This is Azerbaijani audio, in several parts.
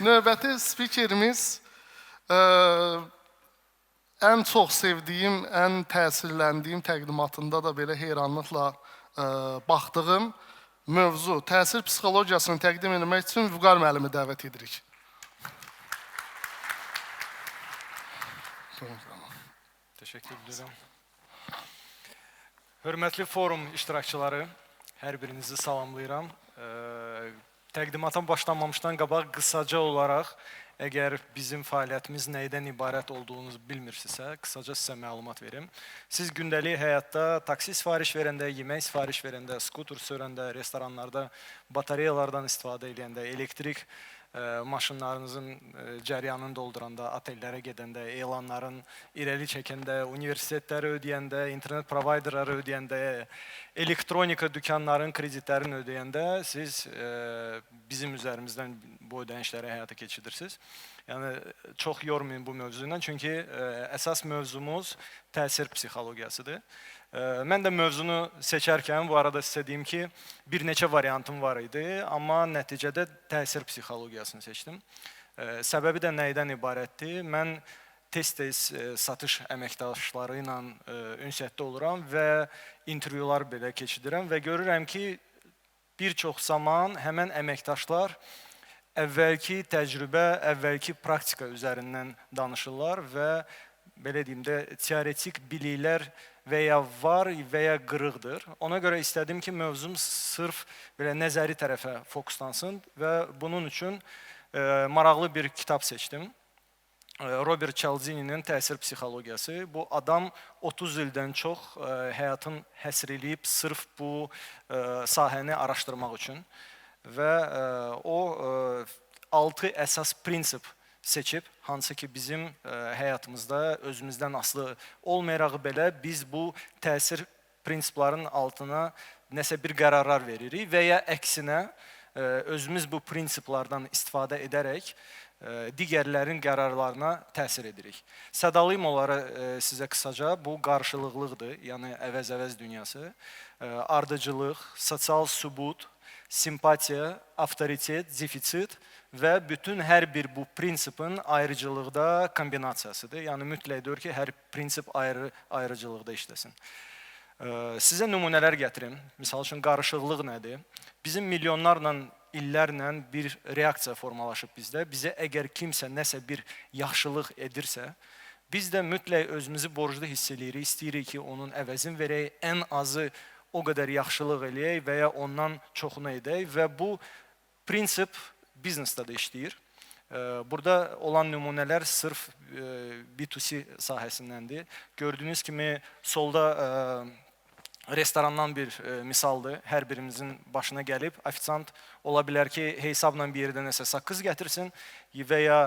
Növbəti spikerimiz ən çox sevdiyim, ən təsirləndiyim təqdimatında da belə heyranlıqla baxdığım mövzu, təsir psixologiyasını təqdim etmək üçün Vüqar müəllimi dəvət edirik. Teşekkür ederim. Hörmətli forum iştirakçıları, hər birinizi salamlayıram. Təqdimata başlanmamışdan qabaq qısaca olaraq, əgər bizim fəaliyyətimiz nəydən ibarət olduğunuzu bilmirsinizsə, qısaca sizə məlumat verim. Siz gündəlik həyatda taksi sifariş verəndə, yemək sifariş verəndə, skuter sürəndə, restoranlarda batareyalardan istifadə edəndə, elektrik maşınlarınızın cəryanını dolduranda, otellərə gedəndə, elanların irəli çəkəndə, universitetləri ödəyəndə, internet provayderları ödəyəndə, elektronika dükanların kreditlərini ödəyəndə siz bizim üzərimizdən bu ödənişləri həyata keçirirsiniz. Yəni, çox yormayın bu mövzuyla, çünki əsas mövzumuz təsir psixologiyasıdır. Mən də mövzunu seçərkən, bu arada sizə deyim ki, bir neçə variantım var idi, amma nəticədə təsir psixologiyasını seçdim. Səbəbi də nəydən ibarətdir? Mən tez-tez satış əməkdaşları ilə ünsiyyətdə oluram və intervyular belə keçidirəm və görürəm ki, bir çox zaman həmən əməkdaşlar əvvəlki təcrübə, əvvəlki praktika üzərindən danışırlar və belə deyim də, teoretik biliklər və ya var və ya qırıqdır. Ona görə istədim ki, mövzum sırf belə nəzəri tərəfə fokuslansın və bunun üçün maraqlı bir kitab seçdim. Robert Cialdini'nin Təsir psixologiyası. Bu adam 30 ildən çox həyatını həsr eləyib sırf bu sahəni araşdırmaq üçün və o 6 əsas prinsip seçib, hansı ki bizim həyatımızda özümüzdən asılı olmayaraq belə biz bu təsir prinsipların altına nəsə bir qərarlar veririk və ya əksinə özümüz bu prinsiplardan istifadə edərək digərlərin qərarlarına təsir edirik. Sədalıyım onları sizə qısaca, bu qarşılıqlıqdır, yəni əvəz-əvəz dünyası, ardıcılıq, sosial sübut, simpatiya, avtoritet, defisit və bütün hər bir bu prinsipin ayrıcılıqda kombinasiyasıdır. Yəni mütləq deyir ki, hər prinsip ayrıcılıqda işləsin. Sizə nümunələr gətirim. Misal üçün, qarışıqlıq nədir? Bizim milyonlarla, illərlə bir reaksiya formalaşıb bizdə. Bizə əgər kimsə nəsə bir yaxşılıq edirsə, biz də mütləq özümüzü borclu hiss edirik, istəyirik ki, onun əvəzini verək, ən azı o qədər yaxşılıq eləyək və ya ondan çoxunu edək və bu prinsip biznesdə də işləyir. Burada olan nümunələr sırf B2C sahəsindəndir. Gördüyünüz kimi solda restorandan bir misaldır. Hər birimizin başına gəlib, ofisiant ola bilər ki, hesabla bir yerdə nəsə saqqız gətirsin və ya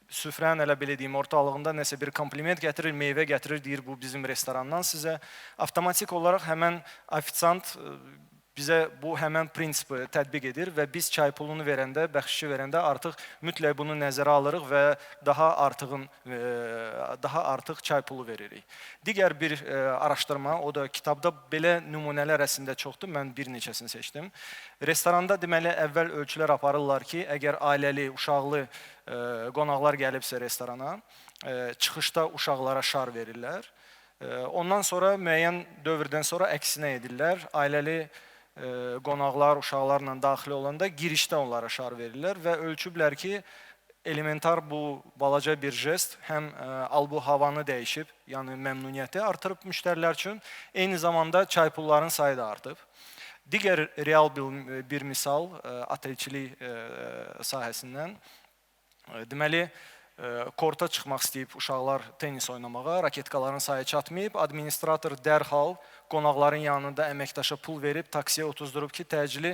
süfrənin elə belə deyim, ortalığında nəsə bir kompliment gətirir, meyvə gətirir, deyir bu bizim restorandan sizə. Avtomatik olaraq həmən ofisiant bizə bu həmən prinsipi tətbiq edir və biz çay pulunu verəndə, bəxşişi verəndə artıq mütləq bunu nəzərə alırıq və daha artıq çay pulu veririk. Digər bir araşdırma, o da kitabda belə nümunələr əslində çoxdur, mən bir neçəsini seçdim. Restoranda deməli əvvəl ölçülər aparırlar ki, əgər ailəli, uşaqlı qonaqlar gəlibsə restorana, çıxışda uşaqlara şar verirlər. Ondan sonra müəyyən dövrdən sonra əksinə edirlər. Ailəli qonaqlar, uşaqlarla daxil olanda girişdə onlara şar verirlər və ölçüblər ki, elementar bu balaca bir jest həm albu havanı dəyişib, yəni məmnuniyyəti artırıb müştərilər üçün, eyni zamanda çay pulların sayı da artıb. Digər real bir misal otelçilik sahəsindən, deməli, korta çıxmaq istəyib uşaqlar tenis oynamağa, raketkaların sayı çatmayıb, administrator dərhal qonaqların yanında əməkdaşa pul verib, taksiyə otuzdurub ki, təcili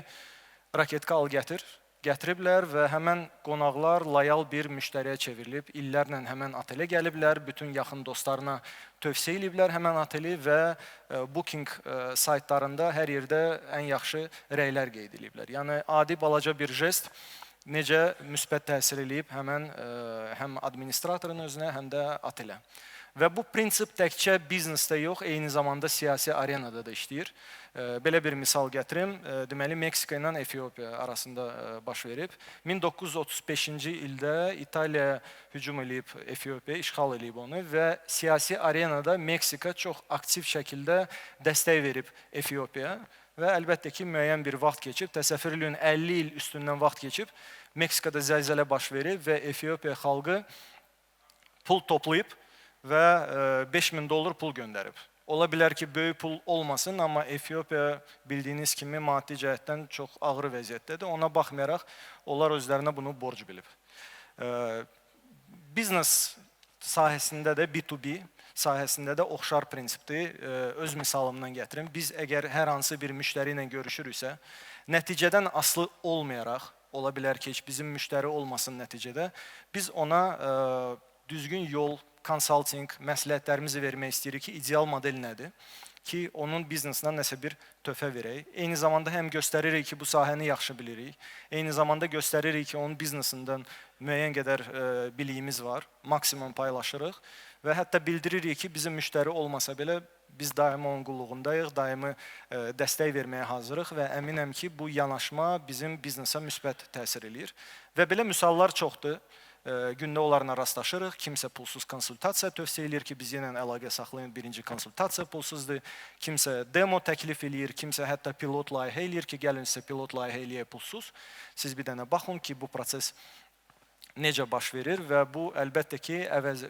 raketka al gətir. Gətiriblər və həmən qonaqlar layal bir müştəriyə çevrilib, illərlə həmən otelə gəliblər, bütün yaxın dostlarına tövsiyə ediblər həmən oteli və booking saytlarında hər yerdə ən yaxşı rəylər qeyd ediblər. Yəni, adi balaca bir jest necə müsbət təsir edib həm administratorun özünə, həm də otelə. Və bu prinsip təkcə biznesdə yox, eyni zamanda siyasi arenada da işləyir. Belə bir misal gətirim. Deməli, Meksika ilə Efiopiya arasında baş verib. 1935-ci ildə İtaliya hücum edib Efiopiyaya, işğal edib onu və siyasi arenada Meksika çox aktiv şəkildə dəstək verib Efiyopiyaya. Və əlbəttə ki, müəyyən bir vaxt keçib, təsəvvür edin 50 il üstündən vaxt keçib, Meksikada zəlzələ baş verib və Efiyopiya xalqı pul toplayıb və $5000 pul göndərib. Ola bilər ki, böyük pul olmasın, amma Efiopiya bildiyiniz kimi maddi cəhətdən çox ağır vəziyyətdədir. Ona baxmayaraq, onlar özlərinə bunu borc bilib. Biznes sahəsində də B2B sahəsində də oxşar prinsipdir. Öz misalımdan gətirim. Biz əgər hər hansı bir müştəri ilə görüşürüksə, nəticədən asılı olmayaraq, ola bilər ki, heç bizim müştəri olmasın nəticədə, biz ona düzgün yol, konsalting, məsləhətlərimizi vermək istəyirik ki, ideal model nədir? Ki, onun biznesinə nəsə bir töhfə verək. Eyni zamanda həm göstəririk ki, bu sahəni yaxşı bilirik. Eyni zamanda göstəririk ki, onun biznesindən müəyyən qədər biliyimiz var. Maksimum paylaşırıq və hətta bildiririk ki, bizim müştəri olmasa belə biz daimi onun qulluğundayıq, daimi dəstək verməyə hazırıq və əminəm ki, bu yanaşma bizim biznesə müsbət təsir eləyir. Və belə misallar çoxdur. Gündə onlarla rastlaşırıq. Kimsə pulsuz konsultasiya tövsiyə edir ki, biz yenə əlaqə saxlayın, birinci konsultasiya pulsuzdur. Kimsə demo təklif eləyir, kimsə hətta pilot layihə eləyir ki, gəlin sizə pilot layihə eləyək pulsuz. Siz bir dənə baxın ki, bu proses necə baş verir və bu əlbəttə ki,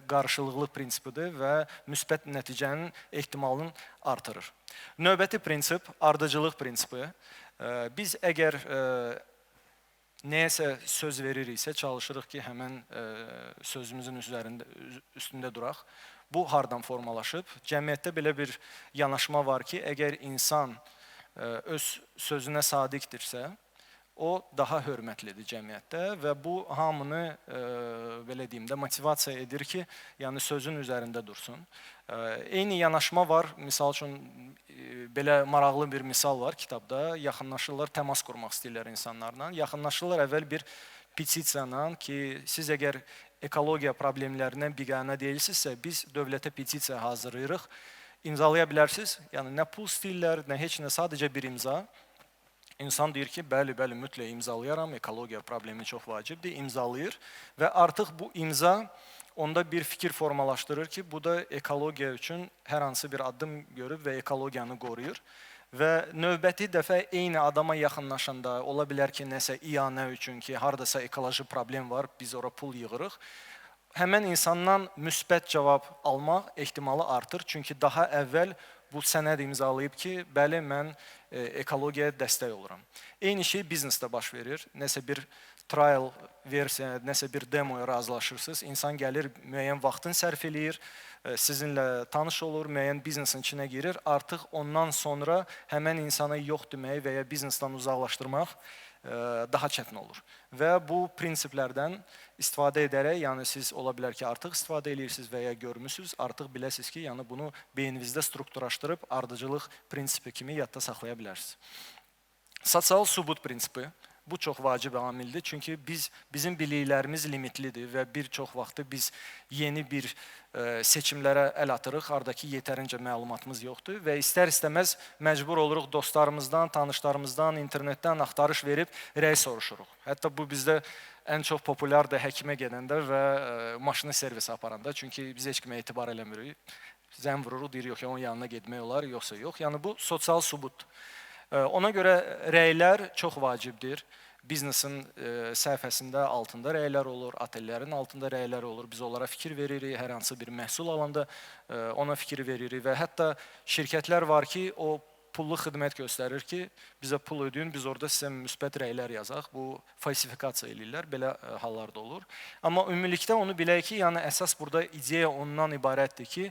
qarşılıqlı prinsipidir və müsbət nəticənin ehtimalını artırır. Növbəti prinsip ardıcıllıq prinsipi. Biz əgər nəyəsə söz veririksə, çalışırıq ki, həmən sözümüzün üstündə duraq. Bu, hardan formalaşıb? Cəmiyyətdə belə bir yanaşma var ki, əgər insan öz sözünə sadiqdirsə, o daha hörmətlidir cəmiyyətdə və bu, hamını, belə deyim də, motivasiya edir ki, yəni sözün üzərində dursun. Eyni yanaşma var, misal üçün, belə maraqlı bir misal var kitabda, yaxınlaşırlar, təmas qurmaq istəyirlər insanlarla. Yaxınlaşırlar əvvəl bir petisiyanla ki, siz əgər ekologiya problemlərindən biganə deyilsinizsə, biz dövlətə petisiya hazırlayırıq, imzalaya bilərsiniz. Yəni, nə pul istəyirlər, nə heç nə, sadəcə bir imza. İnsan deyir ki, bəli, mütləq imzalayaram, ekologiya problemi çox vacibdir, imzalayır və artıq bu imza onda bir fikir formalaşdırır ki, bu da ekologiya üçün hər hansı bir addım görüb və ekologiyanı qoruyur. Və növbəti dəfə eyni adama yaxınlaşanda, ola bilər ki, nəsə iyanə üçün ki, haradasa ekoloji problem var, biz ora pul yığırıq. Həmən insandan müsbət cavab almaq ehtimalı artır, çünki daha əvvəl bu sənəd imzalayıb ki, bəli, mən ekologiyaya dəstək oluram. Eyni şey biznesdə baş verir. Nəsə bir trial versiya, nəsə bir demoya razılaşırsınız. İnsan gəlir, müəyyən vaxtını sərf eləyir, sizinlə tanış olur, müəyyən biznesin içinə girir. Artıq ondan sonra həmən insana yox demək və ya biznesdən uzaqlaşdırmaq daha çətin olur. Və bu prinsiplərdən istifadə edərək, yəni siz ola bilər ki, artıq istifadə edirsiniz və ya görmüsünüz, artıq biləsiniz ki, yəni bunu beyninizdə strukturlaşdırıb ardıcıllıq prinsipi kimi yadda saxlaya bilərsiniz. Sosial sübut prinsipi. Bu çox vacib amildir, çünki bizim biliklərimiz limitlidir və bir çox vaxtı biz yeni bir seçimlərə əl atırıq, haradakı yetərincə məlumatımız yoxdur və istər-istəməz məcbur oluruq dostlarımızdan, tanışlarımızdan, internetdən axtarış verib rəy soruşuruq. Hətta bu bizdə ən çox populyardır həkimə gedəndə və maşını servisə aparanda, çünki biz heç kimə etibar eləmirik. Zəng vururuq, deyir, yox, onun yanına getmək olar, yoxsa yox. Yəni bu sosial sübutdur. Ona görə rəylər çox vacibdir. Biznesin səhifəsində altında rəylər olur, atellərin altında rəylər olur. Biz onlara fikir veririk, hər hansı bir məhsul alanda ona fikir veririk və hətta şirkətlər var ki, o pullu xidmət göstərir ki, bizə pul ödəyin, biz orada sizə müsbət rəylər yazaq. Bu falsifikasiya eləyirlər, belə hallarda olur. Amma ümumilikdə onu bilək ki, yəni əsas burada ideya ondan ibarətdir ki,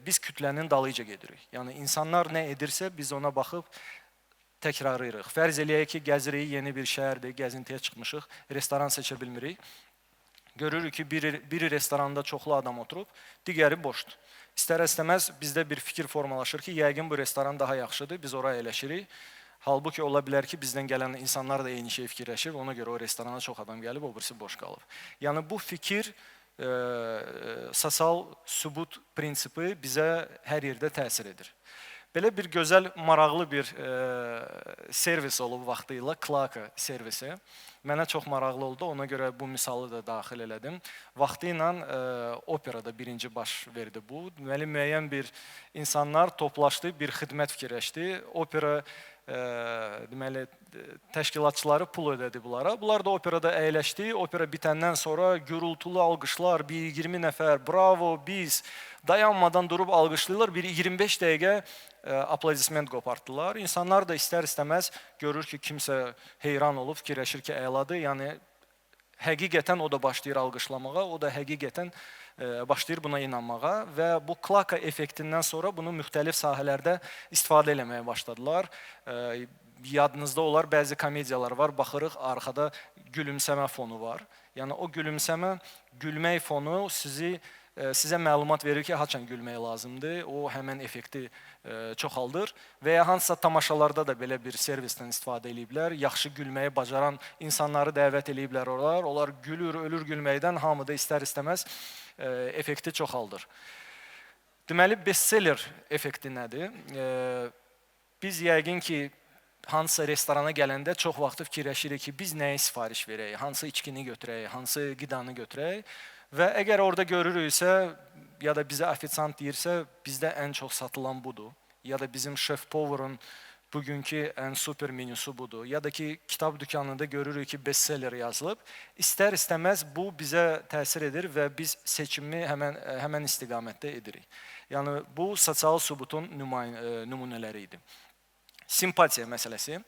biz kütlənin dalıca gedirik. Yəni insanlar nə edirsə, biz ona baxıb təkrarlayırıq. Fərz eləyək ki, gəzirik, yeni bir şəhərdir, gəzintiyə çıxmışıq, restoran seçə bilmirik. Görürük ki, biri restoranda çoxlu adam oturub, digəri boşdur. İstər-istəməz bizdə bir fikir formalaşır ki, yəqin bu restoran daha yaxşıdır, biz oraya eləşirik. Halbuki ola bilər ki, bizdən gələn insanlar da eyni şey fikirləşir, ona görə o restorana çox adam gəlib, o birisi boş qalıb. Yəni bu fikir sosial sübut prinsipi bizə hər yerdə təsir edir. Belə bir gözəl, maraqlı bir servis olub vaxtilə, Klaka servisi. Mənə çox maraqlı oldu, ona görə bu misalı da daxil elədim. Vaxtı ilə operada birinci baş verdi bu. Deməli, müəyyən bir insanlar toplaşdı, bir xidmət fikirləşdi. Opera deməli, təşkilatçıları pul ödədi bunlara. Bunlar da operada əyləşdi. Opera bitəndən sonra gürültülü alqışlar, bir 20 nəfər, bravo, biz dayanmadan durub alqışlayırlar. Bir 25 dəqiqə aplodisment qopartdılar. İnsanlar da istər-istəməz görür ki, kimsə heyran olub, fikirləşir ki, əladır. Yəni, həqiqətən o da başlayır alqışlamağa, o da həqiqətən başlayır buna inanmağa və bu Klaka effektindən sonra bunu müxtəlif sahələrdə istifadə eləməyə başladılar. Yadınızda olar, bəzi komediyalar var, baxırıq, arxada gülümsəmə fonu var. Yəni, o gülümsəmə, gülmək fonu sizə məlumat verir ki, haçan gülmək lazımdır, o həmən effekti çoxaldır və ya hansısa tamaşalarda da belə bir servisdən istifadə ediblər. Yaxşı gülməyi bacaran insanları dəvət ediblər oralar. Onlar gülür, ölür gülməkdən, hamı da istər-istəməz effekti çoxaldır. Deməli, bestseller effekti nədir? Biz yəqin ki, hansısa restorana gələndə çox vaxt fikirləşirik ki, biz nəyə sifariş verək, hansı içkini götürək, hansı qidanı götürək. Və əgər orada görürüksə, ya da bizə ofisiant deyirsə, bizdə ən çox satılan budur. Ya da bizim şef-power'ın bugünkü ən super menüsü budur. Ya da ki, kitab dükanında görürük ki, bestseller yazılıb. İstər-istəməz bu bizə təsir edir və biz seçimi həmən istiqamətdə edirik. Yəni, bu sosial sübutun nümunələri idi. Simpatiya məsələsi.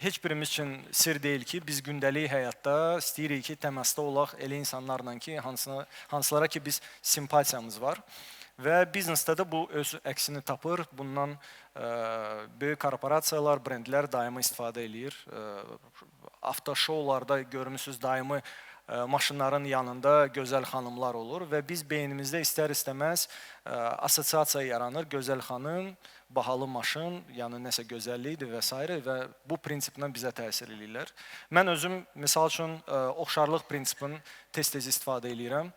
Heç birimiz üçün sir deyil ki, biz gündəlik həyatda istəyirik ki, təmasda olaq elə insanlarla ki, hansılara ki, biz simpatiyamız var. Və biznesdə də bu öz əksini tapır. Bundan böyük korporasiyalar, brendlər daimi istifadə edir. Avtoşoularda görmüsünüz, daimi maşınların yanında gözəl xanımlar olur və biz beynimizdə istər-istəməz assosiasiya yaranır. Gözəl xanım, bahalı maşın, yəni nəsə gözəllikdir və s. və bu prinsiplə bizə təsir edirlər. Mən özüm, misal üçün, oxşarlıq prinsipini tez-tez istifadə edirəm.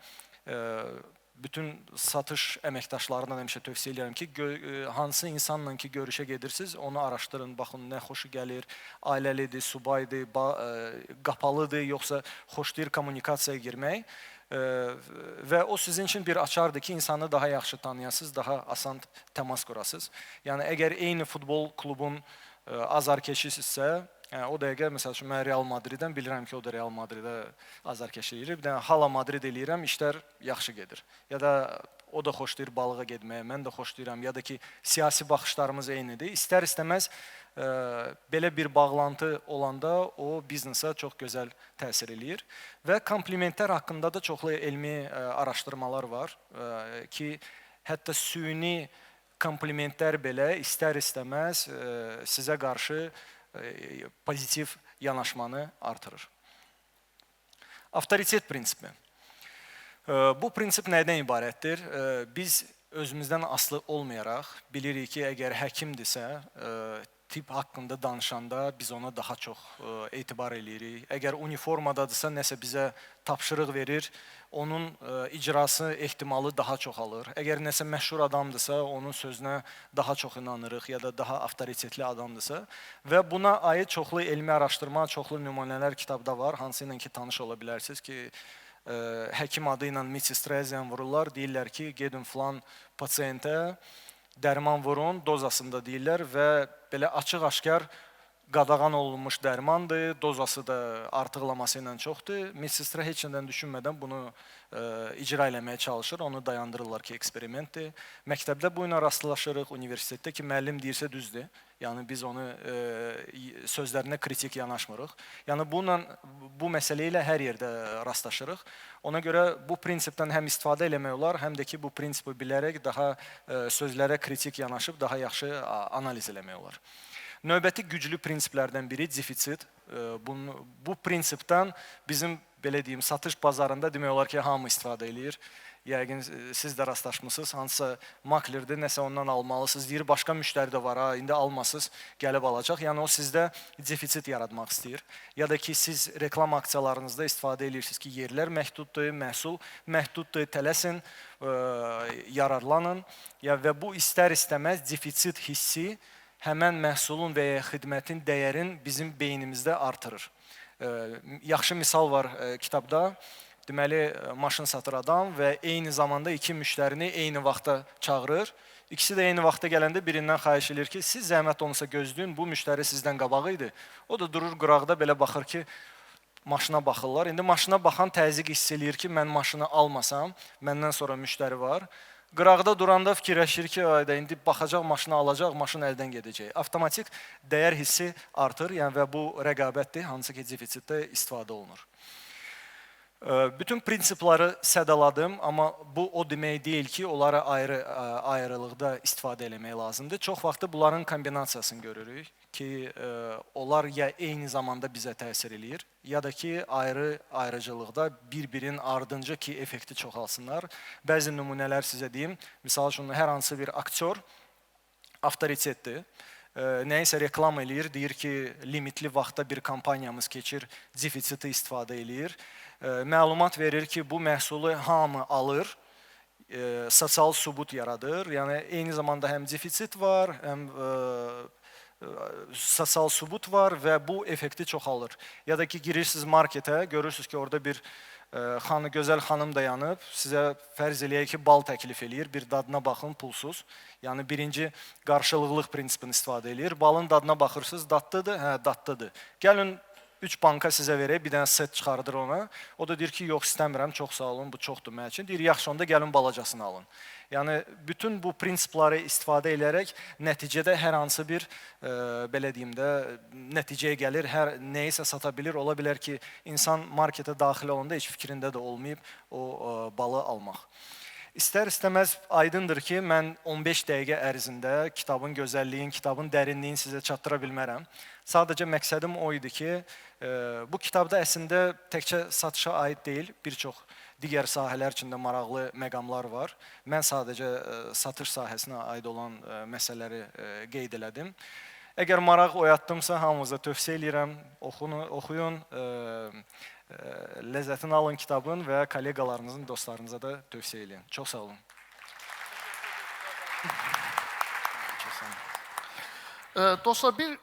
Bütün satış əməkdaşlarına həmişə tövsiyə edirəm ki, hansı insanla ki, görüşə gedirsiniz, onu araşdırın, baxın, nə xoşu gəlir, ailəlidir, subaydır, qapalıdır, yoxsa xoşlayır kommunikasiyaya girmək. Və o sizin üçün bir açardır ki, insanı daha yaxşı tanıyasınız, daha asan təmas qurasınız. Yəni, əgər eyni futbol klubun azarkeşisinizsə, o dəqiqə, məsəl üçün, mən Real Madriddən bilirəm ki, o da Real Madridə azarkeşi edir. Bir dənə Hala Madrid eləyirəm, işlər yaxşı gedir. Ya da o da xoşlayır balığa getməyə, mən də xoşlayıram. Ya da ki, siyasi baxışlarımız eynidir. İstər-istəməz belə bir bağlantı olanda o biznesə çox gözəl təsir eləyir. Və komplimentlər haqqında da çoxlu elmi araşdırmalar var ki, hətta süni komplimentlər belə istər-istəməz sizə qarşı pozitiv yanaşmanı artırır. Avtoritet prinsipi. Bu prinsip nədən ibarətdir? Biz özümüzdən asılı olmayaraq bilirik ki, əgər həkimdirsə, tip haqqında danışanda biz ona daha çox etibar eləyirik. Əgər uniformadadırsa, nəsə bizə tapşırıq verir, onun icrası ehtimalı daha çox alır. Əgər nəsə məşhur adamdırsa, onun sözünə daha çox inanırıq ya da daha avtoritetli adamdırsa və buna aid çoxlu elmi araşdırma, çoxlu nümunələr kitabda var, hansı ilə ki, tanış ola bilərsiniz ki, həkim adı ilə medsestrəziyan vururlar, deyirlər ki, gedin filan pasiyentə dərman vurun, dozasında deyirlər və belə açıq-aşkar qadağan olunmuş dərmandır, dozası da artıqlaması ilə çoxdur. Medsestrə heç nədən düşünmədən bunu icra eləməyə çalışır, onu dayandırırlar ki, eksperimentdir. Məktəbdə bu ilə rastlaşırıq, universitetdə ki, müəllim deyirsə düzdür. Yəni, biz onu sözlərinə kritik yanaşmırıq. Yəni, bu məsələ ilə hər yerdə rastlaşırıq. Ona görə bu prinsipdən həm istifadə eləmək olar, həm də ki, bu prinsipi bilərək daha sözlərə kritik yanaşıb, daha yaxşı analiz eləmək olar. Növbəti güclü prinsiplərdən biri defisit. Bu prinsipdən bizim, belə deyim, satış bazarında demək olar ki, hamı istifadə edir. Yəqin siz də rastlaşmısınız. Hansısa maklerdir, nəsə ondan almalısınız. Deyir, başqa müştəri də var, ha, indi almasınız, gəlib alacaq. Yəni o sizdə defisit yaratmaq istəyir. Ya da ki, siz reklam aksiyalarınızda istifadə edirsiniz ki, yerlər məhduddur, məhsul məhduddur, tələsin, yararlanın. Və bu istər-istəməz defisit hissi həmən məhsulun və ya xidmətin dəyərin bizim beynimizdə artırır. Yaxşı misal var kitabda. Deməli, maşın satır adam və eyni zamanda iki müştərini eyni vaxtda çağırır. İkisi də eyni vaxtda gələndə birindən xahiş edir ki, siz zəhmət olmasa gözləyin, bu müştəri sizdən qabağı idi. O da durur qıraqda belə baxır ki, maşına baxırlar. İndi maşına baxan təzyiq hiss eləyir ki, mən maşını almasam, məndən sonra müştəri var. Qıraqda duranda fikirləşir ki, indi baxacaq, maşını alacaq, maşın əldən gedəcək. Avtomatik dəyər hissi artır və bu rəqabətdir, hansı ki, defisitdə istifadə olunur. Bütün prinsipləri sədaladım, amma bu o demək deyil ki, onları ayrılıqda istifadə eləmək lazımdır. Çox vaxtı bunların kombinasiyasını görürük ki, onlar ya eyni zamanda bizə təsir eləyir, ya da ki, ayrıcılıqda bir-birinin ardınca ki, effekti çoxalsınlar. Bəzi nümunələr sizə deyim. Misal üçün, hər hansı bir aktyor avtoritetdir. Nəyisə reklam eləyir, deyir ki, limitli vaxtda bir kampaniyamız keçir, defisiti istifadə eləyir. Məlumat verir ki, bu məhsulu hamı alır, sosial sübut yaradır. Yəni, eyni zamanda həm defisit var, həm sosial sübut var və bu effekti çoxalır. Ya da ki, girirsiniz marketə, görürsünüz ki, orada bir gözəl xanım dayanıb, sizə fərz eləyək ki, bal təklif eləyir, bir dadına baxın, pulsuz. Yəni, birinci qarşılıqlıq prinsipini istifadə eləyir. Balın dadına baxırsınız, dadlıdır, hə, dadlıdır. Gəlin, 3 banka sizə verək, bir dənə set çıxardır ona. O da deyir ki, yox, istəmirəm, çox sağ olun, bu çoxdur mənim üçün. Deyir, yaxşı, onda gəlin balacasını alın. Yəni, bütün bu prinsipləri istifadə edərək nəticədə hər hansı bir, belə deyim də, nəticəyə gəlir, nəyisə sata bilir. Ola bilər ki, insan marketə daxil olanda heç fikrində də olmayıb o balı almaq. İstər-istəməz aydındır ki, mən 15 dəqiqə ərzində kitabın gözəlliyin, kitabın dərinliyini sizə çatdıra bilmərəm. Sadəcə məqsədim o idi ki, bu kitabda əslində təkcə satışa aid deyil, bir çox digər sahələr üçün də maraqlı məqamlar var. Mən sadəcə satış sahəsinə aid olan məsələləri qeyd elədim. Əgər maraq oyatdımsa, hamınıza tövsiyə edirəm, oxuyun, ləzzətini alın kitabın və kolleqalarınızın, dostlarınıza da tövsiyə edin. Çox sağ olun. Dostlar, bir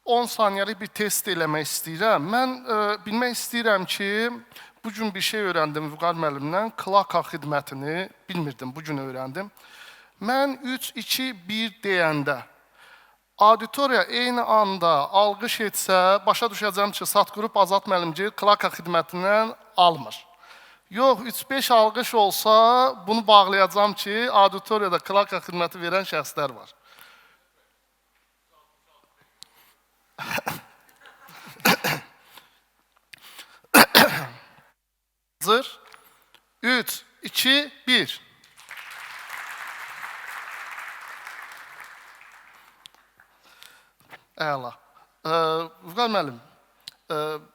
10 saniyəlik bir test eləmək istəyirəm. Mən bilmək istəyirəm ki, bugün bir şey öyrəndim Vüqar müəllimdən, Klaka xidmətini bilmirdim, bugün öyrəndim. Mən 3, 2, 1 deyəndə, auditoriya eyni anda alqış etsə, başa düşəcəm ki, Satqrup Azad müəllimci Klaka xidmətindən almır. Yox, 3-5 alqış olsa, bunu bağlayacağım ki, auditoriyada Klaka xidməti verən şəxslər var. Hazır. 3, 2, 1. Əla. Vüqar müəllim,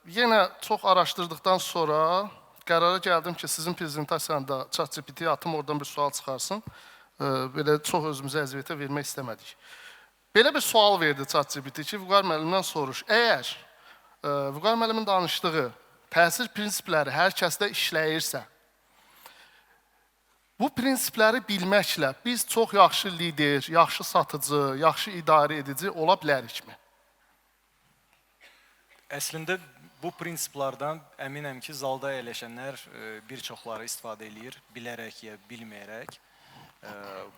yenə çox araşdırdıqdan sonra qərara gəldim ki, sizin prezentasiyanda ChatGPT-yə atım, oradan bir sual çıxarsın. Belə çox özümüzə əziyyətə vermək istəmədik. Belə bir sual verdi ChatGPT ki, Vüqar müəllimdən soruş. Əgər Vüqar müəllimin danışdığı təsir prinsipləri hər kəsdə işləyirsə, bu prinsipləri bilməklə biz çox yaxşı lider, yaxşı satıcı, yaxşı idarə edici ola bilərikmi? Əslində, bu prinsiplardan əminəm ki, zalda əyləşənlər bir çoxları istifadə edir, bilərək ya bilməyərək.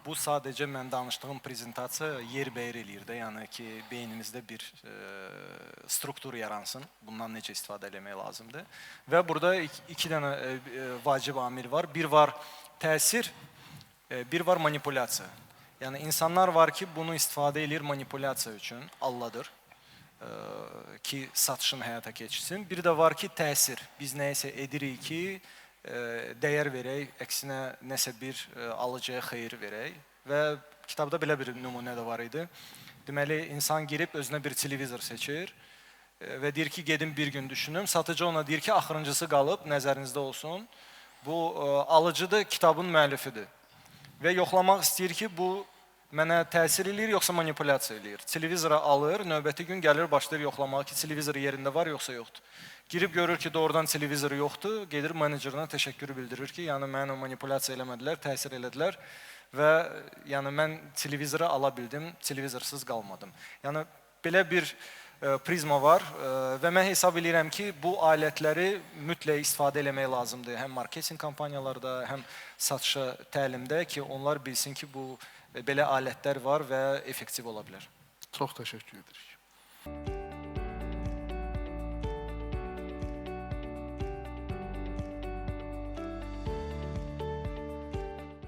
Bu sadəcə mən danışdığım prezentasiya yerbəyər eləyir də, yəni ki, beynimizdə bir struktur yaransın, bundan necə istifadə eləmək lazımdır. Və burada 2 dənə vacib amil var. Bir var təsir, bir var manipulyasiya. Yəni, insanlar var ki, bunu istifadə edir manipulyasiya üçün, alladır ki, satışın həyata keçsin. Bir də var ki, təsir. Biz nəyisə edirik ki, dəyər verək, əksinə nəsə bir alıcıya xeyir verək. Və kitabda belə bir nümunə də var idi. Deməli, insan girib özünə bir televizor seçir və deyir ki, gedim bir gün düşünüm. Satıcı ona deyir ki, axırıncısı qalıb, nəzərinizdə olsun. Bu alıcıdır, kitabın müəllifidir. Və yoxlamaq istəyir ki, bu mənə təsir eləyir, yoxsa manipulyasiya eləyir. Televizora alır, növbəti gün gəlir, başlayır yoxlamağa ki, televizor yerində var, yoxsa yoxdur. Girib görür ki, doğrudan televizor yoxdur, gedir menecerinə təşəkkür bildirir ki, yəni mənə manipulyasiya eləmədilər, təsir elədilər və yəni mən televizoru ala bildim, televizorsuz qalmadım. Yəni belə bir prizma var və mən hesab edirəm ki, bu alətləri mütləq istifadə eləmək lazımdır. Həm marketinq kampaniyalarda, həm satışa, təlimdə ki, onlar bilsin ki, bu belə alətlər var və effektiv ola bilər. Çox təşəkkür edirik.